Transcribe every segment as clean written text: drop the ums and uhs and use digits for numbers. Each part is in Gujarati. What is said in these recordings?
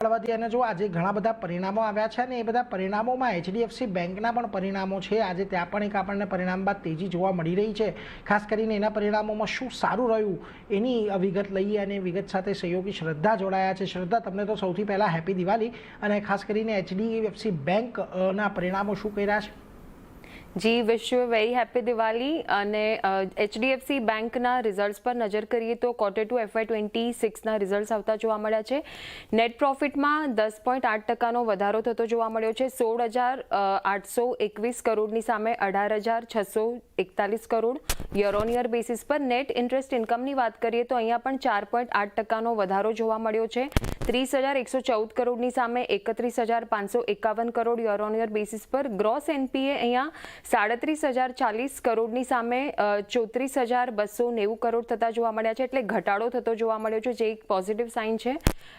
અને જો આજે ઘણા બધા પરિણામો આવ્યા છે અને એ બધા પરિણામોમાં એચડીએફસી બેંકના પણ પરિણામો છે। આજે ત્યાં પણ એક આપણને પરિણામ બાદ તેજી જોવા મળી રહી છે। ખાસ કરીને એના પરિણામોમાં શું સારું રહ્યું એની વિગત લઈએ અને વિગત સાથે સહયોગી શ્રદ્ધા જોડાયા છે। શ્રદ્ધા, તમને તો સૌથી પહેલાં હેપી દિવાળી અને ખાસ કરીને એચડીએફસી બેંકના પરિણામો શું કહી રહ્યા છે? જી, wish you very happy Diwali. અને એચડીએફસી બેંકના રિઝલ્ટ્સ પર નજર કરીએ તો Q2 FY26ના રિઝલ્ટ્સ આવતા જોવા મળ્યા છે। નેટ પ્રોફિટમાં 10.8%નો વધારો થતો જોવા મળ્યો છે। 16,821 કરોડની સામે 18,641 crore. Year on year basis પર નેટ ઇન્ટરેસ્ટ ઇન્કમની વાત કરીએ તો અહીંયા પણ 4.8%નો વધારો જોવા મળ્યો છે। 30,114 કરોડની સામે 31,551 crore year on year basis પર। ગ્રોસ એનપીએ અહીંયા 37,040 કરોડની સામે 34,290 કરોડ થતા જોવા મળ્યા છે, એટલે ઘટાડો થતો જોવા મળ્યો છે, જે એક પોઝિટિવ સાઇન છે।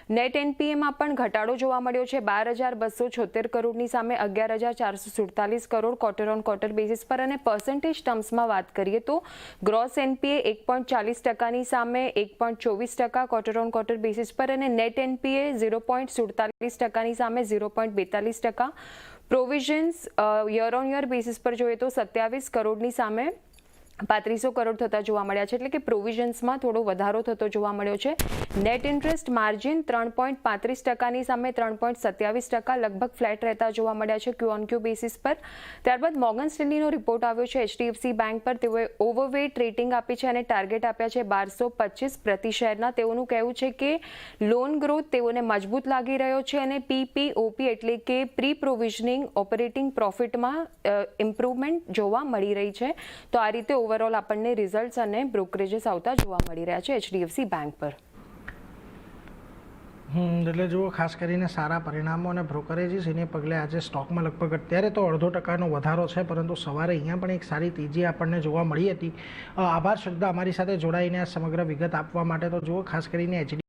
નેટ એનપીએમાં પણ ઘટાડો જોવા મળ્યો છે, 12,276 કરોડની સામે 11,447 crore quarter on quarter basis પર। અને પર્સન્ટેજ ટર્મ્સમાં વાત કરીએ તો ગ્રોસ એનપીએ 1.40%ની સામે 1.24% ક્વાર્ટર ઓન ક્વાર્ટર બેસિસ પર અને નેટ એનપીએ 0.47%ની સામે 0.42%। Provisions year on year basis પર જોઈએ તો 27 કરોડની સામે 3500 કરોડ થતા જોવા મળ્યા છે, એટલે કે પ્રોવિઝન્સમાં થોડો વધારો થતો જોવા મળ્યો છે। નેટ ઇન્ટરેસ્ટ માર્જિન 3.35%ની સામે 3.27%, લગભગ ફ્લેટ રહેતા જોવા મળ્યા છે ક્યુ ઓન ક્યુ બેસિસ પર। ત્યારબાદ મોર્ગન સ્ટેનલીનો રિપોર્ટ આવ્યો છે એચડીએફસી બેંક પર। તેઓએ ઓવરવેટ રેટિંગ આપી છે અને ટાર્ગેટ આપ્યા છે 1225 પ્રતિ શેરના। તેઓનું કહેવું છે કે લોન ગ્રોથ તેઓને મજબૂત લાગી રહ્યો છે અને પીપીઓપી એટલે કે પ્રી પ્રોવિઝનિંગ ઓપરેટિંગ પ્રોફિટમાં ઇમ્પ્રુવમેન્ટ જોવા મળી રહી છે। તો આ રીતે ઓવરઓલ આપણને રિઝલ્ટ્સ અને બ્રોકરેજીસ આવતા જોવા મળી રહ્યા છે એચડીએફસી બેંક પર। એટલે જુઓ, ખાસ કરીને સારા પરિણામો અને બ્રોકરેજીસ એને પગલે આજે સ્ટોકમાં લગભગ અત્યારે તો 0.5%નો વધારો છે, પરંતુ સવારે અહીંયા પણ એક સારી તેજી આપણને જોવા મળી હતી। આભાર શ્રદ્ધા, અમારી સાથે જોડાઈને આ સમગ્ર વિગત આપવા માટે। તો જુઓ, ખાસ કરીને એચડી